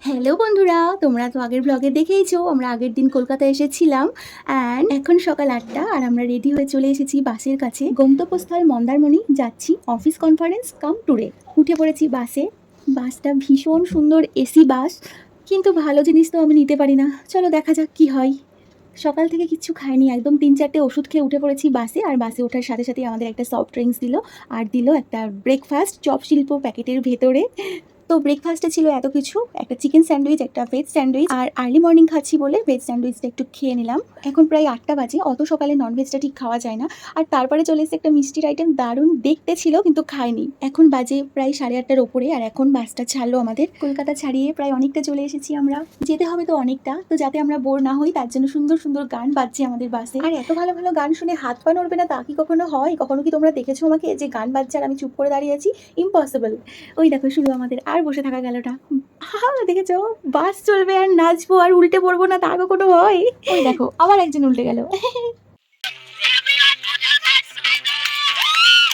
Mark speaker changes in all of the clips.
Speaker 1: Hello বন্ধুরা, তোমরা তো আগের ব্লগে দেখেইছো আমরা আগের দিন কলকাতা এসেছিলাম। অ্যান্ড এখন সকাল ৮টা আর আমরা রেডি হয়ে চলে এসেছি বাসের কাছে। গন্তব্যস্থল মন্দারমণি, যাচ্ছি অফিস কনফারেন্স কাম ট্যুরে। উঠে পড়েছি বাসে। বাসটা ভীষণ সুন্দর এসি বাস, কিন্তু ভালো জিনিস তো আমি নিতে পারি না। চলো দেখা যাক কি হয়। সকাল থেকে কিচ্ছু খাইনি, একদম ৩-৪টে ওষুধ খেয়ে উঠে পড়েছি বাসে। আর বাসে ওঠার সাথে সাথে আমাদের একটা সফট ড্রিঙ্কস দিল, আর দিল একটা ব্রেকফাস্ট চপ শিল্প প্যাকেটের ভেতরে। তো ব্রেকফাস্টে ছিল এত কিছু, একটা চিকেন স্যান্ডউইচ, একটা ভেজ স্যান্ডউইচ, আর আর্লি মর্নিং খাচ্ছি বলে ভেজ স্যান্ডউইচটা একটু খেয়ে নিলাম। এখন প্রায় ৮টা বাজে, অত সকালে ননভেজটা ঠিক খাওয়া যায় না। আর তারপরে চলে এসে একটা মিষ্টির আইটেম, দারুণ দেখতে ছিল কিন্তু খাইনি। এখন বাজে প্রায় 8:30টার ওপরে, আর এখন বাসটা ছাড়লো আমাদের। কলকাতা ছাড়িয়ে প্রায় অনেকটা চলে এসেছি আমরা। যেতে হবে তো অনেকটা, তো যাতে আমরা বোর না হই তার জন্য সুন্দর সুন্দর গান বাজছে আমাদের বাসে। আর এত ভালো ভালো গান শুনে হাত পা নড়বে না তা কি কখনো হয়? কখনো কি তোমরা দেখেছো আমাকে যে গান বাজছে আর আমি চুপ করে দাঁড়িয়ে আছি? ইম্পসিবল। ওই দেখো শুরু আমাদের, আর বসে থাকা গেল না। দেখেছো, বাস চলবে আর নাচবো আর উল্টে পড়বো না, তা কখনো হয়? ওই দেখো আবার একজন উল্টে গেল।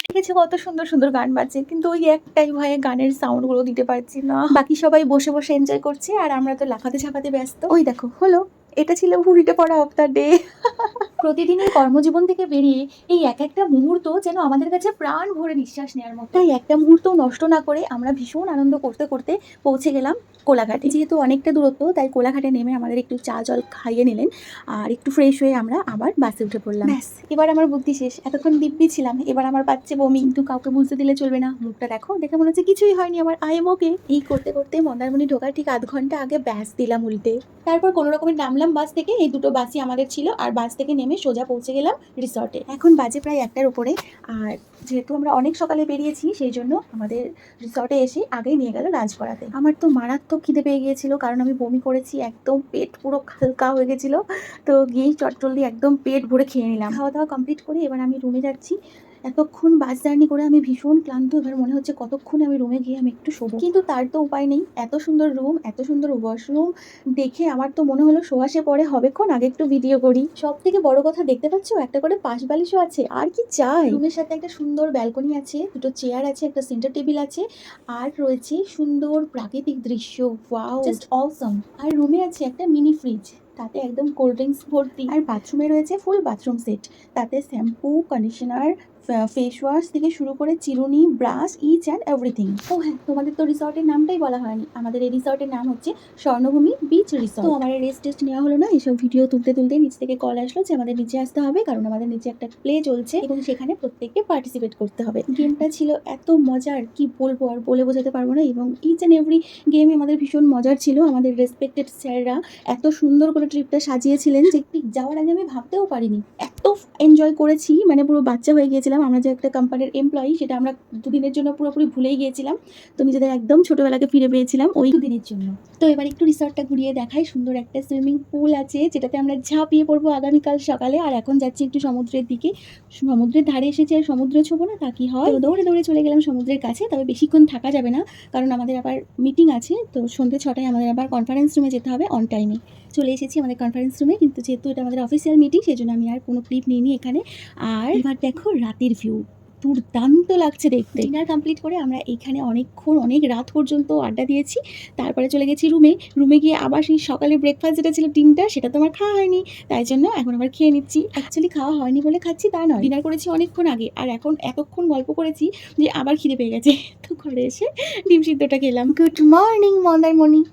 Speaker 1: দেখেছো কত সুন্দর সুন্দর গান বাজছে, কিন্তু ওই একটাই ভয়ে গানের সাউন্ড গুলো দিতে পারছি না। বাকি সবাই বসে বসে এনজয় করছে আর আমরা তো লাফাতে ঝাপাতে ব্যস্ত। ওই দেখো হলো, এটা ছিল উল্টে পড়া অফ দ্য ডে। প্রতিদিনের কর্মজীবন থেকে বেরিয়ে এই এক একটা মুহূর্ত যেন আমাদের কাছে প্রাণ ভরে নিঃশ্বাস নেওয়ার মতো। তাই একটা মুহূর্ত নষ্ট না করে আমরা ভীষণ আনন্দ করতে করতে পৌঁছে গেলাম কোলাঘাটে। যেহেতু অনেকটা দূরত্ব, তাই কোলাঘাটে নেমে আমাদের একটু চা জল খাইয়ে নিলেন, আর একটু ফ্রেশ হয়ে আমরা আবার বাসে উঠে পড়লাম। ব্যাস, এবার আমার বুদ্ধি শেষ। এতক্ষণ দিব্যি ছিলাম, এবার আমার পাচ্ছে বমি, কিন্তু কাউকে বুঝতে দিলে চলবে না। মুখটা দেখো, দেখে মনে হচ্ছে কিছুই হয়নি আমার, আই এম ওকে। এই করতে করতে মন্দারমণি ঢোকার ঠিক আধ ঘন্টা আগে ব্যাস দিলাম উল্টে। তারপর কোনো রকমের নামলাম বাস থেকে। এই দুটো বাসই আমাদের ছিল, আর বাস থেকে নেমে সোজা পৌঁছে গেলাম রিসর্টে। এখন বাজে প্রায় 1টার উপরে, আর যেহেতু আমরা অনেক সকালে বেরিয়েছি সেই জন্য আমাদের রিসর্টে এসে আগেই নিয়ে গেল লাঞ্চ করাতে। আমার তো মারাত্মক খিদে পেয়ে গিয়েছিল, কারণ আমি বমি করেছি, একদম পেট পুরো হালকা হয়ে গেছিলো। তো গিয়েই চটজলদি একদম পেট ভরে খেয়ে নিলাম। খাওয়া দাওয়া কমপ্লিট করে এবার আমি রুমে যাচ্ছি। এতক্ষণ বাস জার্নি করে আমি ভীষণ ক্লান্ত, এবার মনে হচ্ছে কতক্ষণে আমি রুমে গিয়ে আমি একটু শোবো, কিন্তু তার তো উপায় নেই। এত সুন্দর রুম, এত সুন্দর ওয়াশরুম দেখে আমার তো মনে হলো শোয়াশে পরে হবেক্ষণ আগে একটু ভিডিও করি। সব থেকে বড় কথা, দেখতে পাচ্ছ একটা করে পাশ বালিশও আছে, আর কি চাই? রুমের সাথে একটা সুন্দর ব্যালকনি আছে, দুটো চেয়ার আছে, একটা সেন্টার টেবিল আছে, আর রয়েছে সুন্দর প্রাকৃতিক দৃশ্য। ওয়াও, জাস্ট অসম। আর রুমে আছে একটা মিনি ফ্রিজ, তাতে একদম কোল্ড ড্রিঙ্কস ভর্তি। আর বাথরুমে রয়েছে ফুল বাথরুম সেট, তাতে শ্যাম্পু, কন্ডিশনার, ফেস ওয়াশ থেকে শুরু করে চিরুনি, ব্রাশ, ইচ অ্যান্ড এভরিথিং। ও হ্যাঁ, তোমাদের তো রিসর্টের নামটাই বলা হয়নি। আমাদের এই রিসর্টের নাম হচ্ছে স্বর্ণভূমি বিচ রিসর্ট। তো আমার রেস্ট টেস্ট নেওয়া হলো না, এইসব ভিডিও তুলতে তুলতে নিচ থেকে কল আসলো যে আমাদের নিচে আসতে হবে, কারণ আমাদের নিচে একটা প্লে চলছে এবং সেখানে প্রত্যেককে পার্টিসিপেট করতে হবে। গেমটা ছিল এত মজার, কি বলবো, আর বলে বোঝাতে পারবো না। এবং ইচ অ্যান্ড এভরি গেমে আমাদের ভীষণ মজার ছিল। আমাদের রেসপেক্টেড স্যাররা এত সুন্দর করে ট্রিপটা সাজিয়েছিলেন যে ঠিক যাওয়ার আগে আমি ভাবতেও পারিনি। এত এনজয় করেছি, মানে পুরো বাচ্চা হয়ে গিয়েছিলাম। আমরা যে একটা কোম্পানির এমপ্লয়ি, সেটা আমরা দুদিনের জন্য পুরোপুরি ভুলেই গিয়েছিলাম। তো নিজেদের একদম ছোটবেলাকে ফিরে পেয়েছিলাম ওই দুদিনের জন্য। তো এবার একটু রিসর্টটা ঘুরিয়ে দেখাই। সুন্দর একটা সুইমিং পুল আছে, যেটাতে আমরা ঝাঁপিয়ে পড়বো আগামীকাল সকালে। আর এখন যাচ্ছি একটু সমুদ্রের দিকে। সমুদ্রের ধারে এসেছি, আর সমুদ্র ছোবো না তা কি হয়? তো দৌড়ে দৌড়ে চলে গেলাম সমুদ্রের কাছে। তবে বেশিক্ষণ থাকা যাবে না, কারণ আমাদের আবার মিটিং আছে। তো সন্ধ্যে 6টায় আমাদের আবার কনফারেন্স রুমে যেতে হবে অন টাইমে। চলে এসেছি আমাদের কনফারেন্স রুমে, কিন্তু যেহেতু এটা আমাদের অফিসিয়াল মিটিং সেই জন্য আমি আর কোনো ক্লিপ নিইনি এখানে। আর এবার দেখো রাতের ভিউ, দুর্দান্ত লাগছে দেখতে। ডিনার কমপ্লিট করে আমরা এখানে অনেকক্ষণ, অনেক রাত পর্যন্ত আড্ডা দিয়েছি। তারপরে চলে গেছি রুমে গিয়ে আবার সেই সকালে ব্রেকফাস্ট যেটা ছিল ডিমটা, সেটা তো আমার খাওয়া হয়নি, তাই জন্য এখন আবার খেয়ে নিচ্ছি। অ্যাকচুয়ালি খাওয়া হয়নি বলে খাচ্ছি তা নয়, ডিনার করেছি অনেকক্ষণ আগে, আর এখন এতক্ষণ গল্প করেছি যে আবার খিদে পেয়ে গেছে। তো ঘরে এসে ডিম সিদ্ধটা খেলাম। Good morning Mandarmani.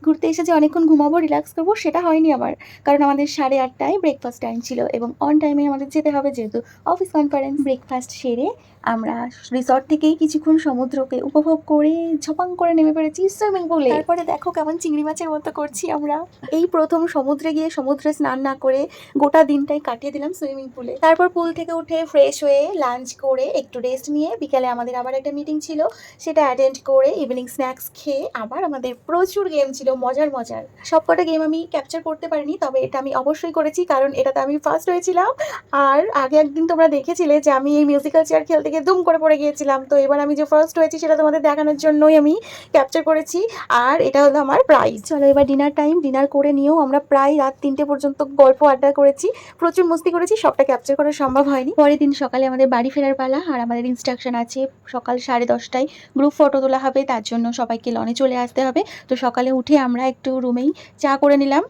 Speaker 1: ঘুরতে এসে যে অনেকক্ষণ ঘুমাবো, রিল্যাক্স করবো, সেটা হয়নি আমার, কারণ আমাদের 8:30টায় ব্রেকফাস্ট টাইম ছিল এবং অন টাইমে আমাদের যেতে হবে, যেহেতু অফিস কনফারেন্স। ব্রেকফাস্ট সেরে আমরা রিসর্ট থেকেই কিছুক্ষণ সমুদ্রকে উপভোগ করে ঝপাং করে নেমে পড়েছি সুইমিং পুলে। তারপরে দেখো কেমন চিংড়ি মাছের মতো করছি আমরা। এই প্রথম সমুদ্রে গিয়ে সমুদ্রে স্নান না করে গোটা দিনটাই কাটিয়ে দিলাম সুইমিং পুলে। তারপর পুল থেকে উঠে ফ্রেশ হয়ে লাঞ্চ করে একটু রেস্ট নিয়ে বিকালে আমাদের আবার একটা মিটিং ছিল, সেটা অ্যাটেন্ড করে ইভিনিং স্ন্যাক্স খেয়ে আবার আমাদের প্রচুর গেম ছিল, মজার মজার। সবকটা গেম আমি ক্যাপচার করতে পারিনি, তবে এটা আমি অবশ্যই করেছি, কারণ এটাতে আমি ফার্স্ট হয়েছিলাম। আর আগে একদিন তোমরা দেখেছিলে যে আমি এই মিউজিক্যাল চেয়ার খেলতে থেকে দুম করে পড়ে গিয়েছিলাম। তো এবার আমি যে ফার্স্ট হয়েছি সেটা তোমাদের দেখানোর জন্যই আমি ক্যাপচার করেছি, আর এটা হলো আমার প্রাইজ। চলো এবার ডিনার টাইম। ডিনার করে নিয়েও আমরা প্রায় রাত 3টে পর্যন্ত গল্প আড্ডা করেছি, প্রচুর মস্তি করেছি, সবটা ক্যাপচার করা সম্ভব হয়নি। পরের দিন সকালে আমাদের বাড়ি ফেরার পালা, আর আমাদের ইনস্ট্রাকশন আছে সকাল 10:30টায় গ্রুপ ফটো তোলা হবে, তার জন্য সবাইকে লনে চলে আসতে হবে। তো সকালে উঠে আমরা একটু রুমেই চা করে নিলাম,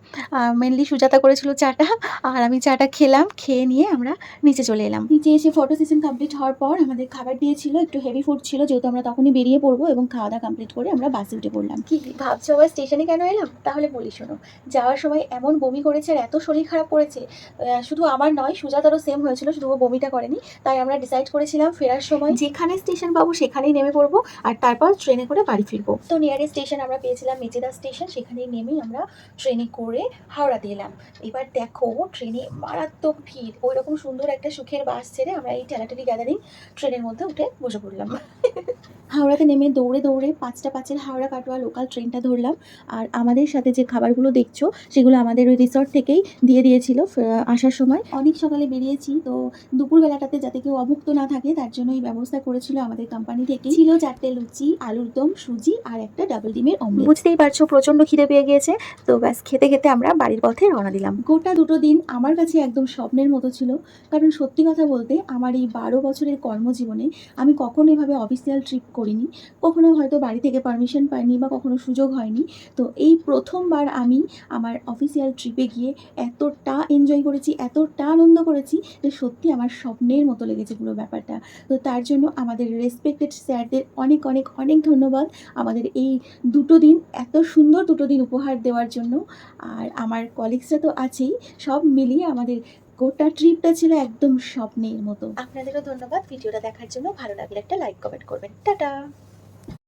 Speaker 1: মেনলি সুজাতা করেছিল চাটা, আর আমি চাটা খেলাম। খেয়ে নিয়ে আমরা নিচে চলে এলাম। নিচে এসে ফটো সেশন কমপ্লিট হওয়ার পর আমাদের খাবার দিয়েছিল, একটু হেভি ফুড ছিল যেহেতু আমরা তখনই বেরিয়ে পড়বো, এবং খাওয়া দাওয়া কমপ্লিট করে আমরা বাসে উঠে পড়লাম। কি ভাবছো আবার স্টেশনে কেন এলাম? তাহলে বলি শোনো। যাওয়ার সময় এমন বমি করেছে আর এত শরীর খারাপ করেছে, শুধু আমার নয় সুজাতারও সেম হয়েছিল, শুধু ও বমিটা করেনি। তাই আমরা ডিসাইড করেছিলাম ফেরার সময় যেখানে স্টেশন পাবো সেখানেই নেমে পড়বো, আর তারপর ট্রেনে করে বাড়ি ফিরবো। তো নিয়ারেস্ট স্টেশন আমরা পেয়েছিলাম মেচেদা স্টেশন, সেখানেই নেমেই আমরা ট্রেনে করে হাওড়াতে এলাম। এবার দেখো ট্রেনে মারাত্মক ভিড়, ওই রকম সুন্দর একটা সুখের বাস ছেড়ে আমরা এই ঠেলাঠেলি গ্যাদারিং ট্রেনের মধ্যে উঠে বসে পড়লাম। হাওড়াতে নেমে দৌড়ে দৌড়ে 5:05 হাওড়া কাটোয়া লোকাল ট্রেনটা ধরলাম। আর আমাদের সাথে যে খাবারগুলো দেখছো সেগুলো আমাদের ওই রিসর্ট থেকেই দিয়ে দিয়েছিল আসার সময়। অনেক সকালে বেরিয়েছি, তো দুপুরবেলাটাতে যাতে কেউ অভুক্ত না থাকে তার জন্য এই ব্যবস্থা করেছিল আমাদের কোম্পানি থেকে। ছিল 4টে লুচি, আলুর দম, সুজি আর একটা ডাবল ডিমের অমলেট। বুঝতেই পারছো প্রচন্ড খিদে পেয়ে গিয়েছে, তো ব্যাস খেতে খেতে আমরা বাড়ির পথে রওনা দিলাম। গোটা 2টো দিন আমার কাছে একদম স্বপ্নের মতো ছিল, কারণ সত্যি কথা বলতে আমার এই 12 বছরের কর্মজীবনে আমি কখনো এভাবে অফিসিয়াল ট্রিপ করিনি, কখনো হয়তো বাড়ি থেকে পারমিশন পাইনি বা কখনো সুযোগ হয়নি। তো এই প্রথমবার আমি আমার অফিসিয়াল ট্রিপে গিয়ে এতটা এনজয় করেছি, এতটা আনন্দ করেছি যে সত্যি আমার স্বপ্নের মতো লেগেছে পুরো ব্যাপারটা। তো তার জন্য আমাদের রেসপেক্টেড স্যারদের অনেক অনেক অনেক ধন্যবাদ আমাদের এই 2টো দিন, এত সুন্দর 2টো দিন উপহার দেওয়ার জন্য। আর আমার কলিগসরা তো আছেই, সব মিলিয়ে আমাদের গোটা ট্রিপটা ছিল একদম স্বপ্নের মতো। আপনাদেরও ধন্যবাদ ভিডিওটা দেখার জন্য। ভালো লাগলে একটা লাইক কমেন্ট করবেন। টাটা।